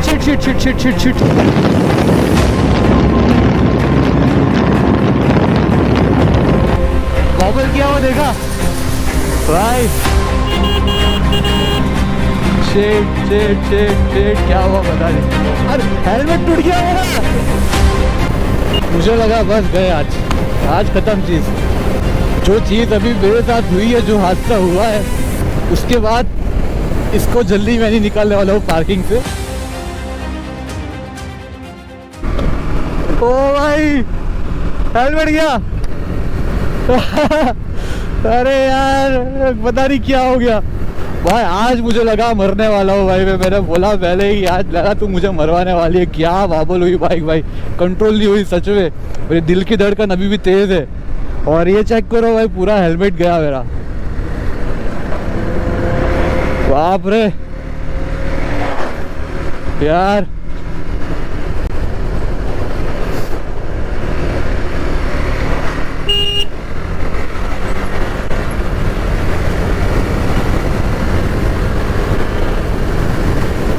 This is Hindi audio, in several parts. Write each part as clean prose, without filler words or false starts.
Shit shit shit shit shit shit. बॉबल किया हुआ देखा भाई। शिट शिट शिट शिट क्या हुआ पता नहीं। अरे हेलमेट टूट गया मेरा। मुझे लगा बस गए आज खत्म चीज। जो चीज अभी मेरे साथ हुई है, जो हादसा हुआ है, उसके बाद इसको जल्दी मैं नहीं निकालने वाला हूँ पार्किंग से। ओ भाई हेलमेट गया। अरे यार पता नहीं क्या हो गया भाई। आज मुझे लगा मरने वाला हूँ भाई। मैंने बोला पहले ही, आज लगा तू मुझे मरवाने वाली है। क्या बाबल हुई बाइक भाई, कंट्रोल नहीं हुई सच में। मेरे दिल की धड़कन अभी भी तेज है। और ये चेक करो भाई, पूरा हेलमेट गया मेरा। बाप रे यार।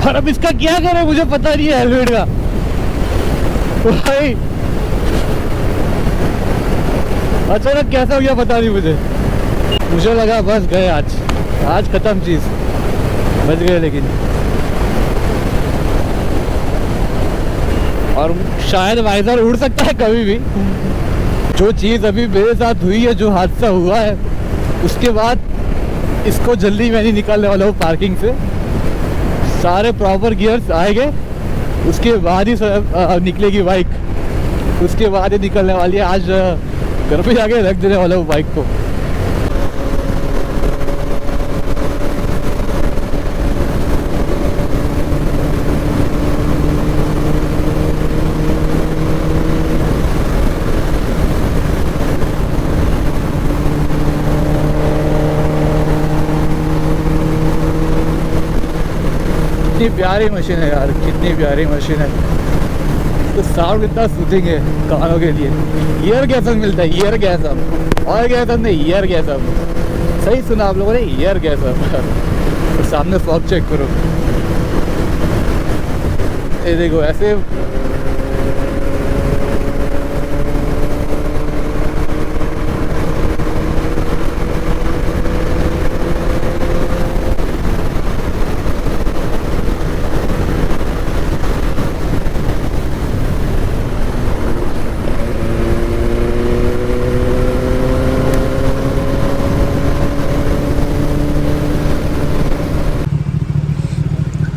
और अब इसका क्या करें मुझे पता नहीं है हेलमेट का भाई। अचानक कैसा हो गया पता नहीं मुझे लगा बस गए आज खत्म चीज। बच गए लेकिन। और शायद वाइजर उड़ सकता है कभी भी। जो चीज अभी मेरे साथ हुई है, जो हादसा हुआ है, उसके बाद इसको जल्दी मैं नहीं निकालने वाला हूँ पार्किंग से। सारे प्रॉपर गियर्स आएंगे, उसके बाद ही निकलेगी बाइक। उसके बाद ही निकलने वाली है। आज घर पे जाके रख देने वाला हूँ बाइक को। कितनी प्यारी मशीन है यार, कितनी प्यारी मशीन है। तो साउंड इतना सूथिंग है कानों के लिए। ईयर गैसम मिलता है, ईयर गैसम। और गैसम नहीं, ईयर गैसम। सही सुना आप लोगों ने, ईयर गैसम। तो सामने फॉग चेक करो, ये देखो ऐसे।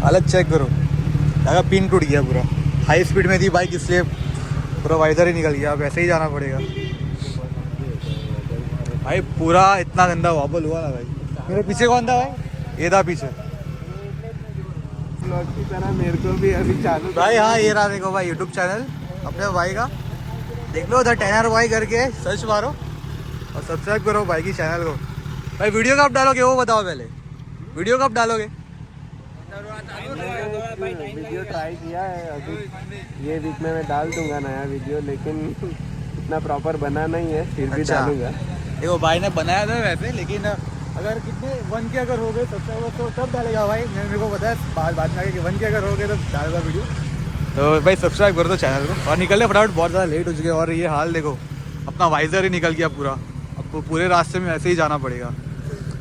हालत चेक करो, लगा पिन टूट गया पूरा। हाई स्पीड में थी बाइक इसलिए पूरा वाइजर ही निकल गया। अब ऐसे ही जाना पड़ेगा भाई। पूरा इतना गंदा वॉबल हुआ ना भाई। मेरे पीछे कौन था भाई? ये था पीछे की तरह। मेरे को भी अभी चालू भाई। हाँ ये रहा देखो भाई, यूट्यूब चैनल अपने भाई का देख लो, उधर टेनर भाई करके सर्च मारो और सब्सक्राइब करो भाई की चैनल को। भाई वीडियो कब डालोगे वो बताओ पहले, वीडियो कब डालोगे? वीडियो ट्राई किया है अभी, ये वीक में मैं डाल दूंगा नया वीडियो, लेकिन इतना प्रॉपर बना नहीं है, फिर भी डालूंगा। देखो भाई ने बनाया था वैसे, लेकिन अगर कितने 1 के अगर हो गए सब्सक्राइबर तो तब डालेगा भाई। मेरे को पता है बाद में आगे कि 1 के अगर हो गए तो डालेगा वीडियो। तो भाई सब्सक्राइब कर दो चैनल को और निकल ले फटाफट, बहुत ज़्यादा लेट हो चुके हैं। और ये हाल देखो, अपना वाइजर ही निकल गया पूरा। अब पूरे रास्ते में ऐसे ही जाना पड़ेगा।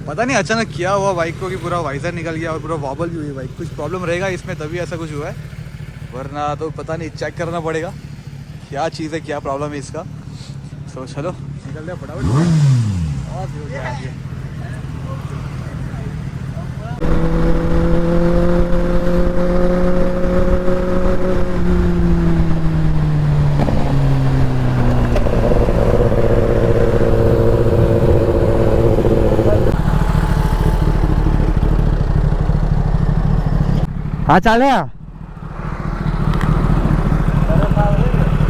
पता नहीं अचानक क्या हुआ बाइक को कि पूरा वाइजर निकल गया और पूरा वॉबल भी हुई बाइक। कुछ प्रॉब्लम रहेगा इसमें तभी ऐसा कुछ हुआ है, वरना तो पता नहीं, चेक करना पड़ेगा क्या चीज़ है, क्या प्रॉब्लम है इसका। तो चलो निकलते हैं फटाफट। और भी हो गया आगे। हाँ चाले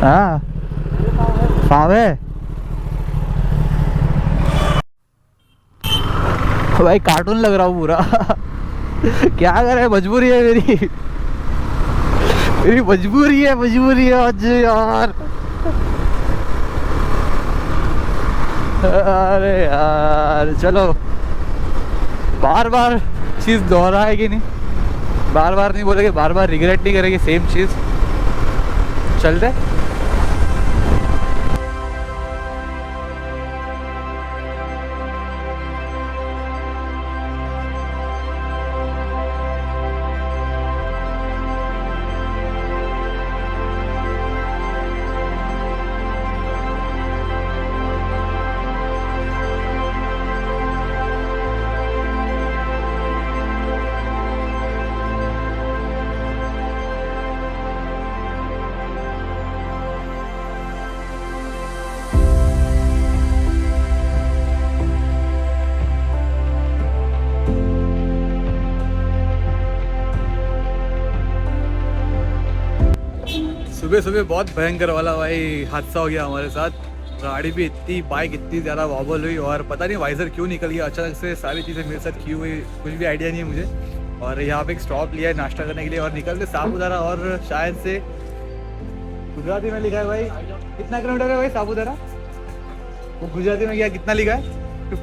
हाँ फावे भाई, कार्टून लग रहा हूँ पूरा। क्या करे, मजबूरी है मेरी मजबूरी है आज यार। अरे यार चलो, बार बार चीज दोहराएगी नहीं। बार बार नहीं बोलेंगे, बार बार रिग्रेट नहीं करेंगे सेम चीज़। चलते। सुबह सुबह बहुत भयंकर वाला भाई हादसा हो गया हमारे साथ। गाड़ी भी इतनी, बाइक इतनी ज़्यादा वॉबल हुई और पता नहीं वाइजर क्यों निकल गया अचानक से। सारी चीज़ें मेरे साथ क्यों हुई कुछ भी आइडिया नहीं है मुझे। और यहाँ पे एक स्टॉप लिया है नाश्ता करने के लिए और निकलते सापुतारा। और शायद से गुजराती में लिखा है भाई, कितना किलोमीटर है भाई सापुतारा? वो गुजराती में क्या कितना लिखा है? 67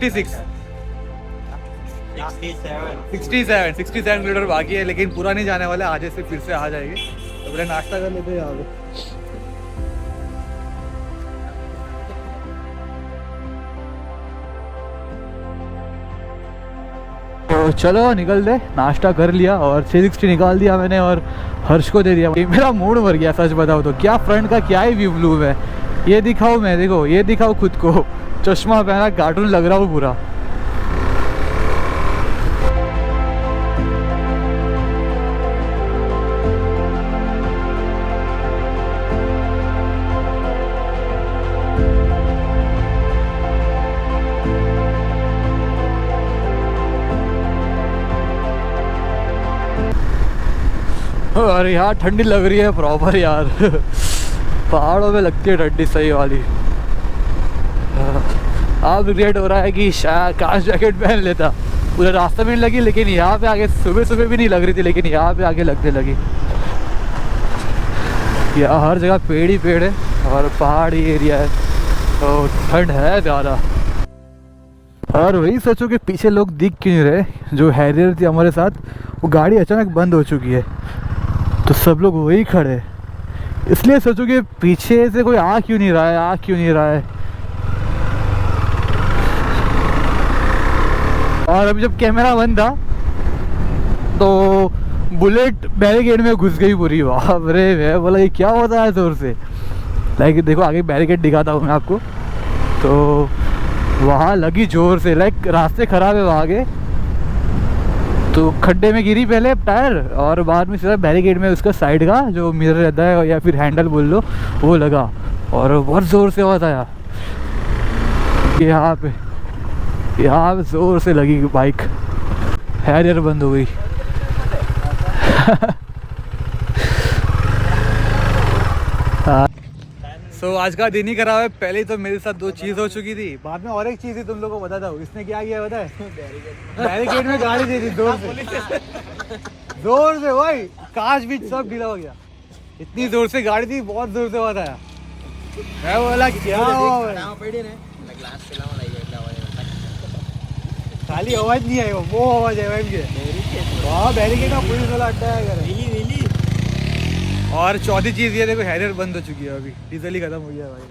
किलोमीटर बाकी है, लेकिन पूरा नहीं जाने वाला। आज से फिर से आ जाएंगे तो पहले नाश्ता कर लेते हैं यहाँ पे। तो चलो निकल दे। नाश्ता कर लिया और 360 निकाल दिया मैंने और हर्ष को दे दिया। मेरा मूड भर गया सच बताओ तो। क्या फ्रंट का क्या ही व्यू ब्लू है। ये दिखाओ मैं, देखो ये दिखाओ खुद को, चश्मा पहना कार्टून लग रहा हूँ पूरा। अरे यार ठंडी लग रही है प्रॉपर यार। पहाड़ों में लगती है ठंडी सही वाली। अब रिग्रेट हो रहा है कि शायद काश जैकेट पहन लेता। पूरे रास्ते में नहीं लगी, लेकिन यहाँ पे आगे सुबह सुबह भी नहीं लग रही थी, लेकिन यहाँ पे आगे लगने लगी। यहाँ हर जगह पेड़ ही पेड़ है और पहाड़ी एरिया है तो ठंड है ज़्यादा। और वही सोचो कि पीछे लोग दिख क्यों नहीं रहे। जो हैरियर थी हमारे साथ, वो गाड़ी अचानक बंद हो चुकी है तो सब लोग वही खड़े हैं। इसलिए सोचो कि पीछे से कोई आ क्यों नहीं रहा है, आ क्यों नहीं रहा है। और अभी जब कैमरा बंद था तो बुलेट बैरिकेड में घुस गई पूरी। बाप रे, मैं बोला ये क्या होता है जोर से। लाइक देखो आगे बैरिकेड दिखाता हूँ मैं आपको, तो वहाँ लगी जोर से। लाइक रास्ते खराब है वहाँ के, तो खड्डे में गिरी पहले टायर और बाद में सीधा बैरिकेड में उसका साइड का जो मिरर रहता है या फिर हैंडल बोल लो, वो लगा और बहुत ज़ोर से आवाज़ आया। यहाँ पे ज़ोर से लगी बाइक, हैरियर बंद हो गई। सो आज का दिन ही खराब है। पहले तो मेरे साथ दो चीज़ हो चुकी थी, बाद में और एक चीज़ ही तुम लोगों को बताता हूँ। इसने क्या किया पता है? बैरिकेड में गाड़ी दी थी जोर से भाई, कांच भी सब ढीला हो गया। इतनी जोर से गाड़ी थी, बहुत जोर से आवाज आया। मैं बोला क्या हुआ? खाली आवाज नहीं आई, वो आवाज है भाई। वहाँ बैरिकेड का पुलिस वाला अड्डा है। और चौथी चीज़ ये देखो, हैरियर बंद हो चुकी है अभी, डीजल ही खत्म हो गया भाई।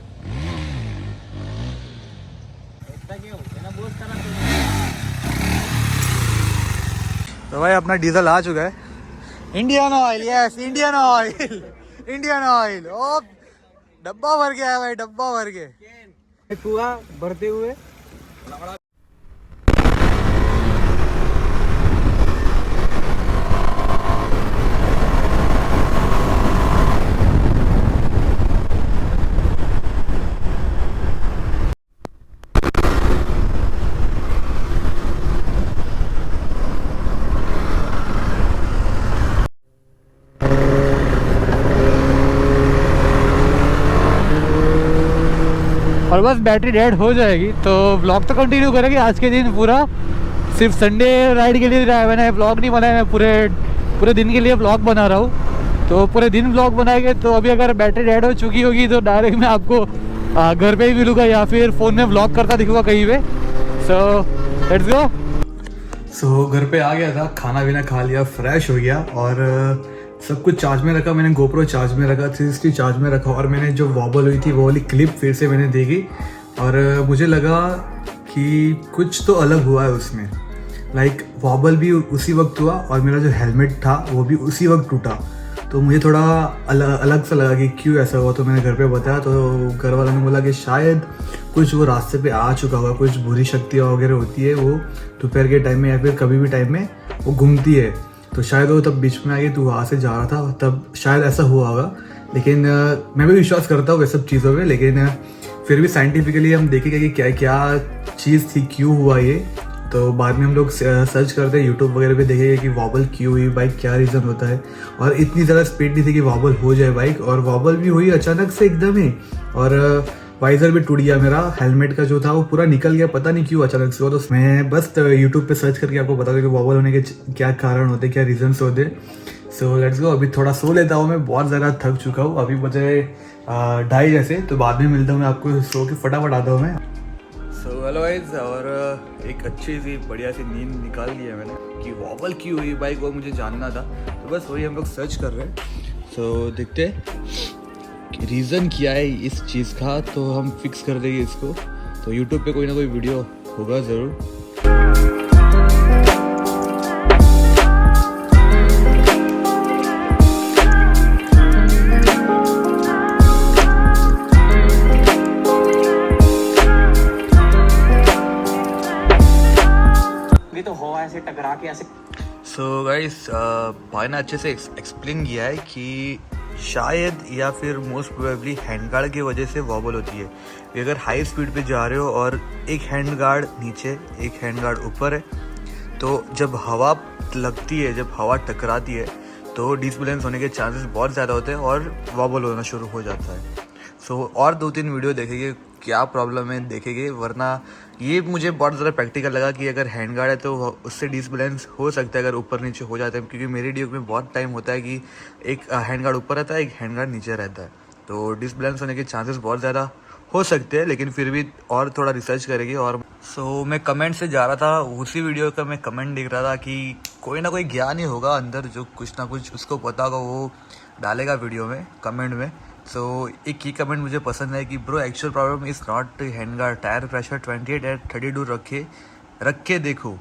तो भाई अपना डीजल आ चुका है। Indian oil, yes Indian oil, Indian oil. ओ डब्बा भर गया है भाई, डब्बा भर के कुआ भरते हुए। और बस बैटरी डेड हो जाएगी तो ब्लॉग तो कंटिन्यू करेंगे आज के दिन पूरा। सिर्फ संडे राइड के लिए मैंने ब्लॉग नहीं बनाया, मैं पूरे दिन के लिए ब्लॉग बना रहा हूँ। तो पूरे दिन ब्लॉग बनाएंगे। तो अभी अगर बैटरी डेड हो चुकी होगी तो डायरेक्ट मैं आपको घर पे ही मिलूँगा या फिर फ़ोन में ब्लॉग करता दिखूँगा कहीं पे। So let's go. घर पे आ गया था, खाना पीना खा लिया, फ्रेश हो गया और सब कुछ चार्ज में रखा। मैंने गोप्रो चार्ज में रखा, 360 चार्ज में रखा और मैंने जो वॉबल हुई थी वो वाली क्लिप फिर से मैंने देखी और मुझे लगा कि कुछ तो अलग हुआ है उसमें। लाइक वॉबल भी उसी वक्त हुआ और मेरा जो हेलमेट था वो भी उसी वक्त टूटा। तो मुझे थोड़ा अलग सा लगा कि क्यों ऐसा हुआ। तो मैंने घर पे बताया तो घर वालों ने बोला कि शायद कुछ वो रास्ते पे आ चुका होगा, कुछ बुरी शक्तियाँ वगैरह होती है वो दोपहर के टाइम में या फिर कभी भी टाइम में वो घूमती है। तो शायद वो तब बीच में आ गई, तू वहाँ से जा रहा था तब शायद ऐसा हुआ होगा। लेकिन मैं भी विश्वास करता हूँ ये सब चीज़ों में, लेकिन फिर भी साइंटिफिकली हम देखेंगे कि क्या क्या चीज़ थी, क्यों हुआ ये। तो बाद में हम लोग सर्च करते हैं यूट्यूब वगैरह पे, देखेंगे कि वॉबल क्यों हुई बाइक, क्या रीज़न होता है। और इतनी ज़्यादा स्पीड नहीं थी कि वॉबल हो जाए बाइक, और वॉबल भी हुई अचानक से एकदम ही। और वाइज़र भी टूट गया मेरा, हेलमेट का जो था वो पूरा निकल गया, पता नहीं क्यों अचानक से हुआ। तो मैं बस यूट्यूब पे सर्च करके आपको बता दूँ कि वॉबल होने के क्या कारण होते, क्या रीजंस होते। सो लेट्स गो, अभी थोड़ा सो लेता हूँ, मैं बहुत ज़्यादा थक चुका हूँ। अभी बजे 2:30 जैसे, तो बाद में मिलता हूँ मैं आपको, सो के फटाफट आता हूँ मैं। सो हेलो गाइस, और एक अच्छी सी बढ़िया सी नींद निकाल ली है मैंने कि वॉबल क्यों हुई बाइक वो मुझे जानना था। तो बस वही हम लोग सर्च कर रहे हैं। सो देखते कि रीज़न क्या है इस चीज़ का, तो हम फिक्स कर देंगे इसको। तो यूट्यूब पे कोई ना कोई वीडियो होगा ज़रूर। तो हो ऐसे टकरा के ऐसे। सो गाइस, भाई ने अच्छे से एक्सप्लेन किया है कि शायद या फिर मोस्ट प्रोबेबली हैंड गार्ड की वजह से वॉबल होती है। कि अगर हाई स्पीड पे जा रहे हो और एक हैंड गार्ड नीचे एक हैंड गार्ड ऊपर है, तो जब हवा लगती है, जब हवा टकराती है, तो डिसबैलेंस होने के चांसेस बहुत ज़्यादा होते हैं और वॉबल होना शुरू हो जाता है। सो और 2-3 वीडियो देखेंगे क्या प्रॉब्लम है देखेंगे, वरना ये मुझे बहुत ज़्यादा प्रैक्टिकल लगा कि अगर हैंड गार्ड है तो उससे डिसबैलेंस हो सकता है अगर ऊपर नीचे हो जाता है। क्योंकि मेरी ड्यूक में बहुत टाइम होता है कि एक हैंड गार्ड ऊपर रहता है, एक हैंड गार्ड नीचे रहता है, तो डिसबैलेंस होने के चांसेस बहुत ज़्यादा हो सकते हैं। लेकिन फिर भी और थोड़ा रिसर्च करेंगे। और सो मैं कमेंट से जा रहा था, उसी वीडियो का मैं कमेंट देख रहा था कि कोई ना कोई ज्ञान ही होगा अंदर जो कुछ ना कुछ उसको पता होगा, वो डालेगा वीडियो में कमेंट में। सो एक ही कमेंट मुझे पसंद है कि bro actual problem is not hand guard, tyre pressure 28 या 32 रख के देखो।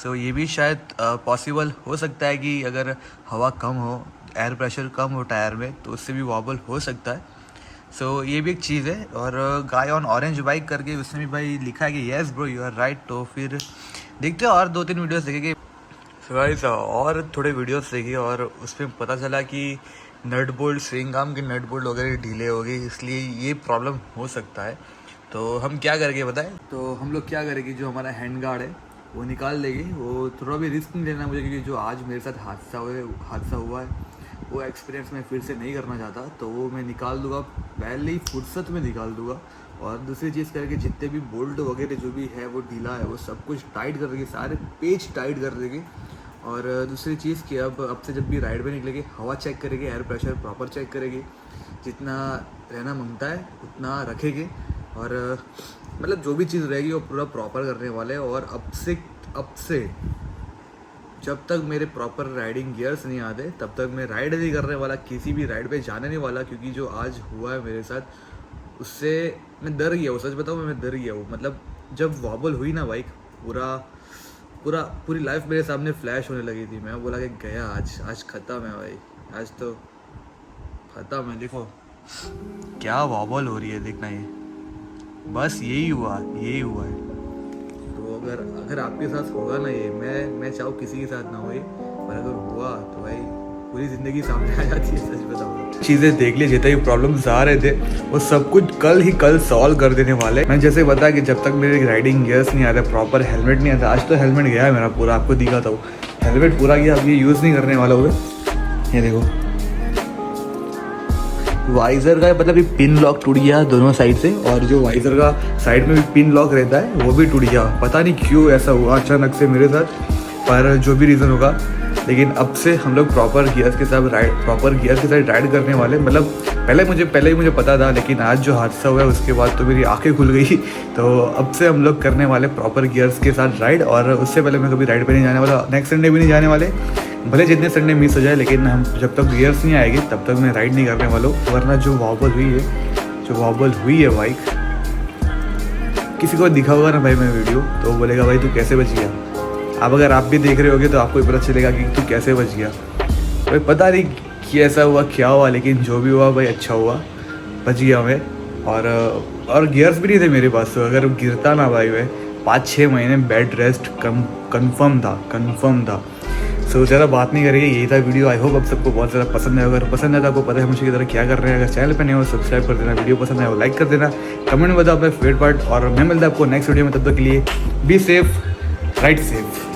सो ये भी शायद पॉसिबल हो सकता है कि अगर हवा कम हो, एयर प्रेशर कम हो टायर में, तो उससे भी वॉबल हो सकता है। सो ये भी एक चीज़ है। और गाय ऑन ऑरेंज बाइक करके उसने भी भाई लिखा है कि yes bro you are right. तो फिर देखते हैं और 2-3 वीडियोस देखेंगे। सो गाइस, और थोड़े वीडियोस देखे और उसमें पता चला कि नट बोल्ट, स्विंग आर्म के नट बोल्ट वगैरह ढीले हो गए, इसलिए ये प्रॉब्लम हो सकता है। तो हम क्या करेंगे बताएं? तो हम लोग क्या करेंगे, जो हमारा हैंड गार्ड है वो निकाल देंगे। वो थोड़ा भी रिस्क नहीं लेना मुझे, क्योंकि जो आज मेरे साथ हादसा हुआ है वो एक्सपीरियंस मैं फिर से नहीं करना चाहता। तो वो मैं निकाल दूंगा, पहले ही फुर्सत में निकाल दूंगा। और दूसरी चीज़ करके जितने भी बोल्ट वगैरह जो भी है वो ढीला है वो सब कुछ टाइट कर देंगे, सारे पेज टाइट कर देंगे। और दूसरी चीज़ कि अब से जब भी राइड पे निकलेंगे हवा चेक करेंगे, एयर प्रेशर प्रॉपर चेक करेंगे, जितना रहना मांगता है उतना रखेंगे। और मतलब जो भी चीज़ रहेगी वो पूरा प्रॉपर करने वाले हैं। और अब से जब तक मेरे प्रॉपर राइडिंग गियर्स नहीं आते तब तक मैं राइड नहीं करने वाला, किसी भी राइड पे जाने नहीं वाला। क्योंकि जो आज हुआ है मेरे साथ उससे मैं डर गया हूँ, सच बताऊँ मैं डर गया हूँ। मतलब जब वॉबल हुई ना बाइक, पूरी लाइफ मेरे सामने फ्लैश होने लगी थी। मैं बोला कि गया आज ख़त्म है भाई, आज तो ख़त्म है। देखो क्या वॉबल हो रही है, देखना ये बस यही हुआ है। तो अगर आपके साथ होगा ना ये, मैं चाहूँ किसी के साथ ना हो ये, पर अगर हुआ तो भाई पूरी ज़िंदगी सामने आ जाती है, सच बताऊँ। चीज़ें देख ली, जितने भी प्रॉब्लम्स आ रहे थे वो सब कुछ कल सॉल्व कर देने वाले। मैं जैसे बताया कि जब तक मेरे राइडिंग गियर्स नहीं आते, प्रॉपर हेलमेट नहीं आता। आज तो हेलमेट गया है मेरा पूरा, आपको दिखा था वो हेलमेट पूरा गया। अब ये यूज़ नहीं करने वाला हुआ। ये देखो वाइज़र का मतलब ये पिन लॉक टूट गया दोनों साइड से, और जो वाइज़र का साइड में भी पिन लॉक रहता है वो भी टूट गया। पता नहीं क्यों ऐसा हुआ अचानक से मेरे साथ, पर जो भी रीज़न होगा लेकिन अब से हम लोग प्रॉपर गियर्स के साथ राइड करने वाले। मतलब पहले ही मुझे पता था, लेकिन आज जो हादसा हुआ है उसके बाद तो मेरी आंखें खुल गई। तो अब से हम लोग करने वाले प्रॉपर गियर्स के साथ राइड, और उससे पहले मैं कभी राइड पे नहीं जाने वाला, नेक्स्ट संडे भी नहीं जाने वाले। भले जितने संडे मिस हो जाए, लेकिन हम जब तक गियर्स नहीं आएगी तब तक मैं राइड नहीं करने वाला हूँ। वरना जो वॉबल हुई है बाइक, किसी को दिखा होगा ना भाई मैं वीडियो, तो वो बोलेगा भाई तू कैसे बच गया। अब अगर आप भी देख रहे होगे तो आपको पता चलेगा कि तू कैसे बच गया। भाई पता नहीं कि ऐसा हुआ क्या हुआ, लेकिन जो भी हुआ भाई अच्छा हुआ, बच गया मैं। और गियर्स भी नहीं थे मेरे पास, तो अगर गिरता ना भाई मैं 5-6 महीने बेड रेस्ट कन्फर्म था। सो ज़्यादा बात नहीं करेंगे, यही था वीडियो। आई होप आप सबको बहुत ज़्यादा पसंद है। अगर पसंद है तो आपको पता है मुझे की तरह क्या कर रहे हैं। अगर चैनल पर नहीं हो सब्सक्राइब कर देना, वीडियो पसंद है वो लाइक कर देना, कमेंट में बताओ अपना फेवरेट पार्ट, और मैं मिलता हूँ आपको नेक्स्ट वीडियो में। तब तक के लिए बी सेफ, राइड सेफ।